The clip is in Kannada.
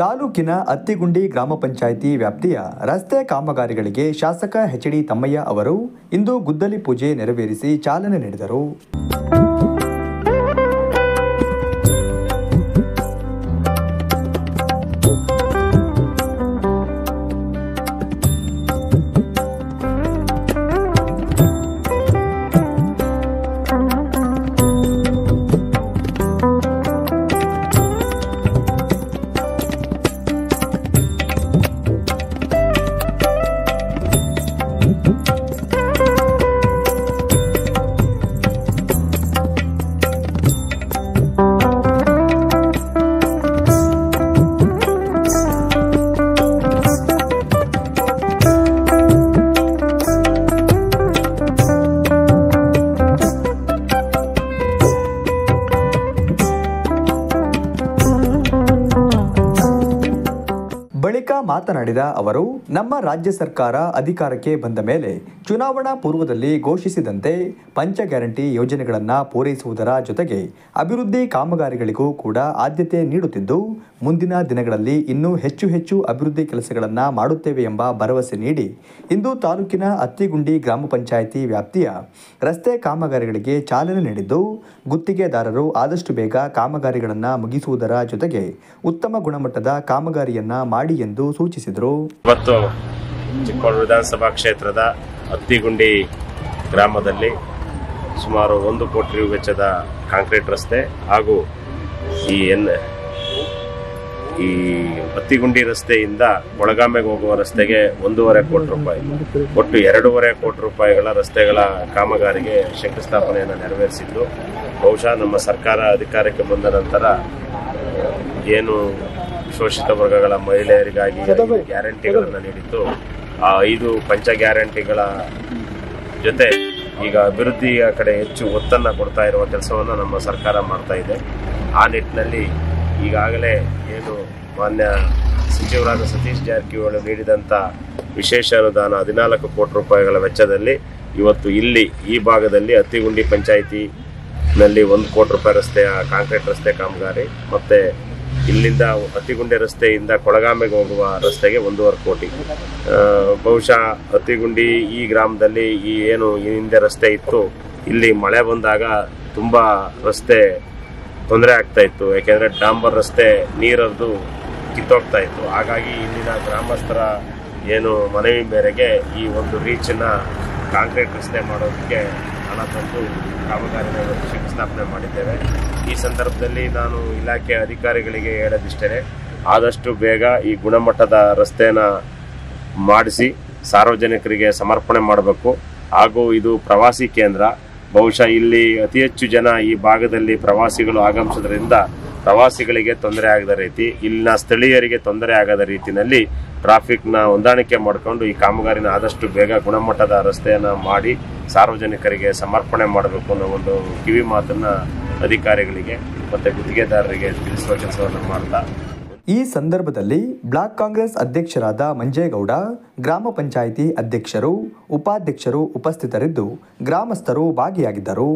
ತಾಲೂಕಿನ ಅತ್ತಿಗುಂಡಿ ಗ್ರಾಮ ಪಂಚಾಯಿತಿ ವ್ಯಾಪ್ತಿಯ ರಸ್ತೆ ಕಾಮಗಾರಿಗಳಿಗೆ ಶಾಸಕ ಎಚ್.ಡಿ. ತಮ್ಮಯ್ಯ ಅವರು ಇಂದು ಗುದ್ದಲಿ ಪೂಜೆ ನೆರವೇರಿಸಿ ಚಾಲನೆ ನೀಡಿದರು. ಬಳಿಕ ಮಾತನಾಡಿದ ಅವರು, ನಮ್ಮ ರಾಜ್ಯ ಸರ್ಕಾರ ಅಧಿಕಾರಕ್ಕೆ ಬಂದ ಮೇಲೆ ಚುನಾವಣಾ ಪೂರ್ವದಲ್ಲಿ ಘೋಷಿಸಿದಂತೆ ಪಂಚ ಗ್ಯಾರಂಟಿ ಯೋಜನೆಗಳನ್ನು ಪೂರೈಸುವುದರ ಜೊತೆಗೆ ಅಭಿವೃದ್ಧಿ ಕಾಮಗಾರಿಗಳಿಗೂ ಕೂಡ ಆದ್ಯತೆ ನೀಡುತ್ತಿದ್ದು, ಮುಂದಿನ ದಿನಗಳಲ್ಲಿ ಇನ್ನೂ ಹೆಚ್ಚು ಅಭಿವೃದ್ಧಿ ಕೆಲಸಗಳನ್ನು ಮಾಡುತ್ತೇವೆ ಎಂಬ ಭರವಸೆ ನೀಡಿ ಇಂದು ತಾಲೂಕಿನ ಅತ್ತಿಗುಂಡಿ ಗ್ರಾಮ ಪಂಚಾಯಿತಿ ವ್ಯಾಪ್ತಿಯ ರಸ್ತೆ ಕಾಮಗಾರಿಗಳಿಗೆ ಚಾಲನೆ ನೀಡಿದ್ದು, ಗುತ್ತಿಗೆದಾರರು ಆದಷ್ಟು ಬೇಗ ಕಾಮಗಾರಿಗಳನ್ನು ಮುಗಿಸುವುದರ ಜೊತೆಗೆ ಉತ್ತಮ ಗುಣಮಟ್ಟದ ಕಾಮಗಾರಿಯನ್ನ ಮಾಡಿ ಎಂದು ಸೂಚಿಸಿದರು. ಇವತ್ತು ಚಿಕ್ಕೋಡಿ ವಿಧಾನಸಭಾ ಕ್ಷೇತ್ರದ ಅತ್ತಿಗುಂಡಿ ಗ್ರಾಮದಲ್ಲಿ ಸುಮಾರು 1 ಕೋಟಿ ರು ವೆಚ್ಚದ ಕಾಂಕ್ರೀಟ್ ರಸ್ತೆ ಹಾಗೂ ಈ ಅತ್ತಿಗುಂಡಿ ರಸ್ತೆಯಿಂದ ಕೊಳಗಾಮೆಗೆ ಹೋಗುವ ರಸ್ತೆಗೆ 1.5 ಕೋಟಿ ರೂಪಾಯಿ, ಒಟ್ಟು 2.5 ಕೋಟಿ ರೂಪಾಯಿಗಳ ರಸ್ತೆಗಳ ಕಾಮಗಾರಿಗೆ ಶಂಕುಸ್ಥಾಪನೆಯನ್ನು ನೆರವೇರಿಸಿದ್ದು, ಬಹುಶಃ ನಮ್ಮ ಸರ್ಕಾರ ಅಧಿಕಾರಕ್ಕೆ ಬಂದ ನಂತರ ಏನು ಶೋಷಿತ ವರ್ಗಗಳ ಮಹಿಳೆಯರಿಗಾಗಿ ಗ್ಯಾರಂಟಿಗಳನ್ನು ನೀಡಿದ್ದು, ಆ 5 ಪಂಚ ಗ್ಯಾರಂಟಿಗಳ ಜೊತೆ ಈಗ ಅಭಿವೃದ್ಧಿಯ ಕಡೆ ಹೆಚ್ಚು ಒತ್ತನ್ನು ಕೊಡ್ತಾ ಇರುವ ಕೆಲಸವನ್ನು ನಮ್ಮ ಸರ್ಕಾರ ಮಾಡ್ತಾ ಇದೆ. ಆ ನಿಟ್ಟಿನಲ್ಲಿ ಈಗಾಗಲೇ ಏನು ಮಾನ್ಯ ಸಚಿವರಾದ ಸತೀಶ್ ಜಾರಕಿಹೊಳಿ ನೀಡಿದಂಥ ವಿಶೇಷ ಅನುದಾನ 14 ಕೋಟಿ ರೂಪಾಯಿಗಳ ವೆಚ್ಚದಲ್ಲಿ ಇವತ್ತು ಇಲ್ಲಿ ಈ ಭಾಗದಲ್ಲಿ ಅತ್ತಿಗುಂಡಿ ಪಂಚಾಯಿತಿನಲ್ಲಿ 1 ಕೋಟಿ ರೂಪಾಯಿ ರಸ್ತೆಯ ಕಾಂಕ್ರೀಟ್ ರಸ್ತೆ ಕಾಮಗಾರಿ, ಮತ್ತು ಇಲ್ಲಿಂದ ಅತ್ತಿಗುಂಡಿ ರಸ್ತೆಯಿಂದ ಕೊಳಗಾಮೆಗೆ ಹೋಗುವ ರಸ್ತೆಗೆ 1.5 ಕೋಟಿ. ಬಹುಶಃ ಅತ್ತಿಗುಂಡಿ ಈ ಗ್ರಾಮದಲ್ಲಿ ಈ ಏನು ಹಿಂದೆ ರಸ್ತೆ ಇತ್ತು, ಇಲ್ಲಿ ಮಳೆ ಬಂದಾಗ ತುಂಬ ರಸ್ತೆ ತೊಂದರೆ ಆಗ್ತಾ ಇತ್ತು. ಯಾಕೆಂದರೆ ಡಾಂಬರ್ ರಸ್ತೆ ನೀರದ್ದು ಕಿತ್ತೋಗ್ತಾ ಇತ್ತು. ಹಾಗಾಗಿ ಇಲ್ಲಿನ ಗ್ರಾಮಸ್ಥರ ಏನು ಮನವಿ ಮೇರೆಗೆ ಈ ಒಂದು ರೀಚನ್ನ ಕಾಂಕ್ರೀಟ್ ರಸ್ತೆ ಮಾಡೋದಕ್ಕೆ ಹಣ ತಂದು ಕಾಮಗಾರಿನ ಶಂಕುಸ್ಥಾಪನೆ ಮಾಡಿದ್ದೇವೆ. ಈ ಸಂದರ್ಭದಲ್ಲಿ ನಾನು ಇಲಾಖೆ ಅಧಿಕಾರಿಗಳಿಗೆ ಹೇಳೋದಿಷ್ಟೇ, ಆದಷ್ಟು ಬೇಗ ಈ ಗುಣಮಟ್ಟದ ರಸ್ತೆನ ಮಾಡಿಸಿ ಸಾರ್ವಜನಿಕರಿಗೆ ಸಮರ್ಪಣೆ ಮಾಡಬೇಕು. ಹಾಗೂ ಇದು ಪ್ರವಾಸಿ ಕೇಂದ್ರ, ಬಹುಶಃ ಇಲ್ಲಿ ಅತಿ ಹೆಚ್ಚು ಜನ ಈ ಭಾಗದಲ್ಲಿ ಪ್ರವಾಸಿಗಳು ಆಗಮಿಸೋದ್ರಿಂದ ಪ್ರವಾಸಿಗಳಿಗೆ ತೊಂದರೆ ಆಗದ ರೀತಿ, ಇಲ್ಲಿನ ಸ್ಥಳೀಯರಿಗೆ ತೊಂದರೆ ಆಗದ ರೀತಿಯಲ್ಲಿ ಟ್ರಾಫಿಕ್ನ ಹೊಂದಾಣಿಕೆ ಮಾಡಿಕೊಂಡು ಈ ಕಾಮಗಾರಿನ ಆದಷ್ಟು ಬೇಗ ಗುಣಮಟ್ಟದ ರಸ್ತೆಯನ್ನು ಮಾಡಿ ಸಾರ್ವಜನಿಕರಿಗೆ ಸಮರ್ಪಣೆ ಮಾಡಬೇಕು ಅನ್ನೋ ಒಂದು ಕಿವಿ ಮಾತನ್ನು ಅಧಿಕಾರಿಗಳಿಗೆ ಮತ್ತು ಗುತ್ತಿಗೆದಾರರಿಗೆ ತಿಳಿಸುವ ಕೆಲಸವನ್ನು ಮಾಡ್ತಾ, ಈ ಸಂದರ್ಭದಲ್ಲಿ ಬ್ಲಾಕ್ ಕಾಂಗ್ರೆಸ್ ಅಧ್ಯಕ್ಷರಾದ ಮಂಜೇಗೌಡ, ಗ್ರಾಮ ಪಂಚಾಯಿತಿ ಅಧ್ಯಕ್ಷರು, ಉಪಾಧ್ಯಕ್ಷರು ಉಪಸ್ಥಿತರಿದ್ದು ಗ್ರಾಮಸ್ಥರು ಭಾಗಿಯಾಗಿದ್ದರು.